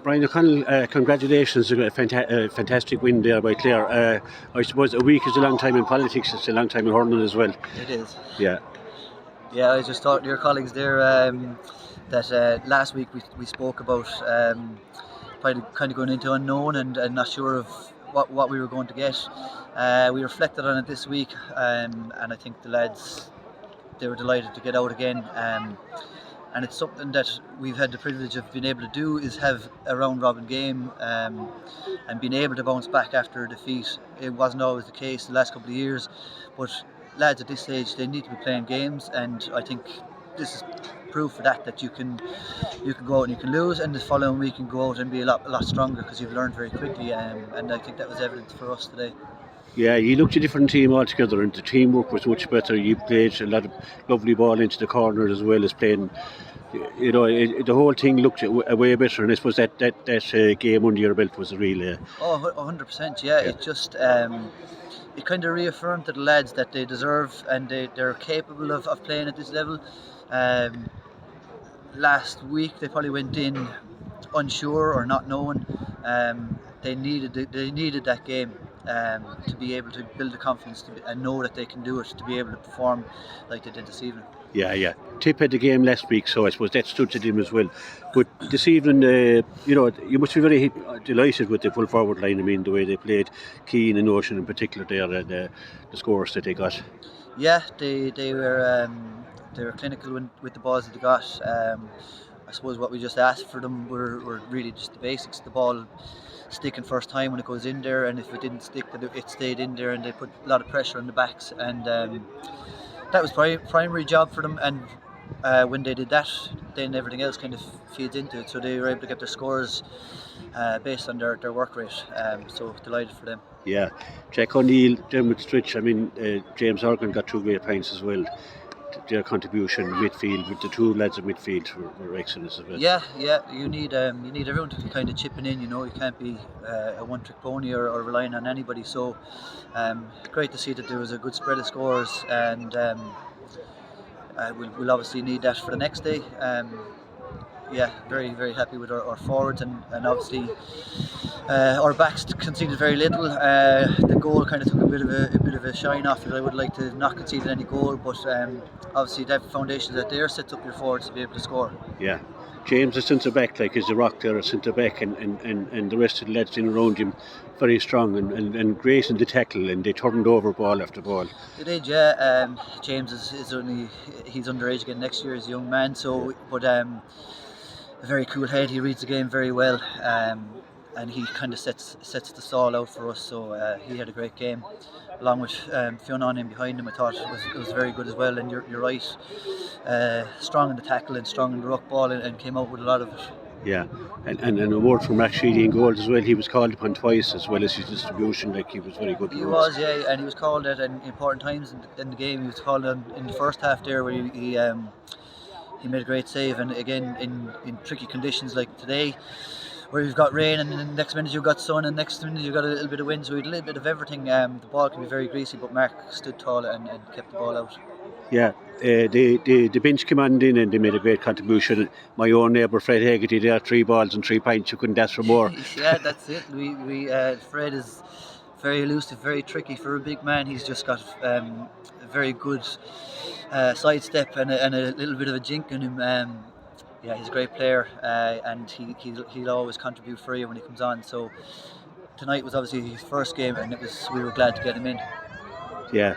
Brian O'Connell, congratulations, a fantastic win there by Clare. I suppose a week is a long time in politics, it's a long time in hurling as well. It is. Yeah. Yeah, I just talked to your colleagues there that last week we spoke about probably kind of going into unknown and not sure of what we were going to get. We reflected on it this week, and I think the lads, they were delighted to get out again. And it's something that we've had the privilege of being able to do, is have a round robin game and being able to bounce back after a defeat. It wasn't always the case the last couple of years, but lads at this stage, they need to be playing games, and I think this is proof for that you can go out and you can lose, and the following week you can go out and be a lot stronger because you've learned very quickly, and I think that was evident for us today. Yeah, you looked a different team altogether, and the teamwork was much better. You played a lot of lovely ball into the corner as well as playing. You know, the whole thing looked way better, and I suppose that game under your belt was a real. 100%. Yeah, Yeah. it just it kind of reaffirmed to the lads that they deserve and they're capable of playing at this level. Last week they probably went in unsure or not knowing. They needed that game to be able to build the confidence and know that they can do it, to be able to perform like they did this evening. Yeah. Tip had the game last week, so I suppose that stood to them as well. But this evening, you must be very delighted with the full forward line. I mean, the way they played, Keane and Ocean in particular, there, the scores that they got. Yeah, they were clinical with the balls that they got. I suppose what we just asked for them were really just the basics. The ball sticking first time when it goes in there, and if it didn't stick, that it stayed in there, and they put a lot of pressure on the backs, and that was primary job for them. And when they did that, then everything else kind of feeds into it. So they were able to get their scores based on their work rate. So delighted for them. Yeah, Jack O'Neill, Dermot Stritch. I mean, James Organ got 2 great points as well. Their contribution midfield with the 2 lads in midfield were excellent as well. Yeah. You need everyone to kind of chipping in. You know, you can't be a one-trick pony or relying on anybody. So great to see that there was a good spread of scores, and we'll obviously need that for the next day. Yeah, very, very happy with our forwards, and obviously our backs conceded very little. The goal kind of took a bit of a shine off it. I would like to not concede any goal, but obviously that foundation that there sets up your forwards to be able to score. Yeah, James, the centre back, like is the rock there, a centre back, and the rest of the lads in around him, very strong and great in the tackle, and they turned over ball after ball. They did, yeah. James he's underage again next year. He's a young man, so but a very cool head. He reads the game very well, and he kind of sets the stall out for us. So he had a great game, along with Fiona in behind him. I thought it was very good as well. And you're right, strong in the tackle and strong in the ruck ball, and came out with a lot of it. Yeah, and an award from Rashidi in goals as well. He was called upon twice, as well as his distribution. Like, he was very good. He was, yeah, and he was called at important times in the game. He was called on in the first half there, where he made a great save, and again in tricky conditions like today, where you've got rain, and then the next minute you've got sun, and next minute you've got a little bit of wind, so we had a little bit of everything. The ball can be very greasy, but Mark stood tall and kept the ball out. Yeah, the bench came on in and they made a great contribution. My own neighbour Fred Haggerty there, 3 balls and 3 pints. You couldn't ask for more. Yeah, that's it. We Fred is very elusive, very tricky for a big man. He's just got a very good sidestep and a little bit of a jink in him. Yeah, he's a great player, and he'll always contribute for you when he comes on. So tonight was obviously his first game, and we were glad to get him in. Yeah.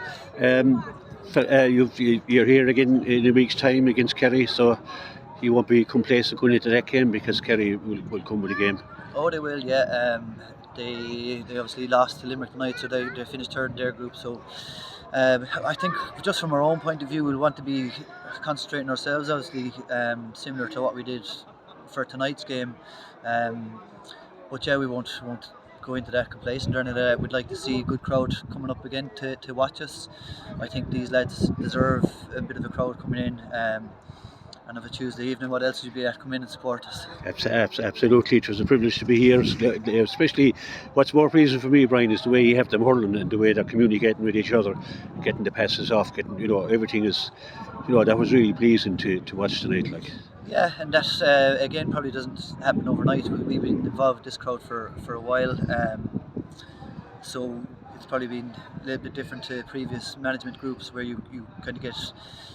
You're here again in a week's time against Kerry, so you won't be complacent going into that game, because Kerry will come with a game. Oh, they will, yeah. They obviously lost to Limerick tonight, so they finished third in their group. So I think just from our own point of view, we'll want to be concentrating ourselves, obviously, similar to what we did for tonight's game. But yeah, we won't go into that complacent or anything. We'd like to see a good crowd coming up again to watch us. I think these lads deserve a bit of a crowd coming in. And of a Tuesday evening, what else would you be at? Come in and support us. Absolutely, it was a privilege to be here. Especially, what's more pleasing for me, Brian, is the way you have them hurling and the way they're communicating with each other, getting the passes off, getting, everything is, that was really pleasing to watch tonight. Like. Yeah, and that again probably doesn't happen overnight. We've been involved with this crowd for a while, so it's probably been a little bit different to previous management groups where you kind of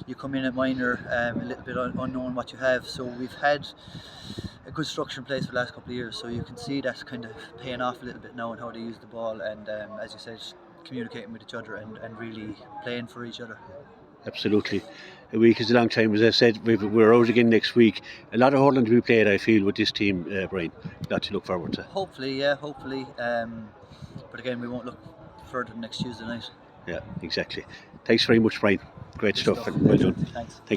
you come in at minor, a little bit unknown what you have. So we've had a good structure in place for the last couple of years, so you can see that's kind of paying off a little bit now in how they use the ball, and as you said, communicating with each other and really playing for each other. Absolutely. A week is a long time. As I said, we're out again next week. A lot of hurling to be played, I feel, with this team, Brian. A lot to look forward to. Hopefully, yeah, hopefully. But again, we won't look further than next Tuesday night. Yeah, exactly. Thanks very much, Brian. Great Good stuff, stuff. and well done. Thanks. Thank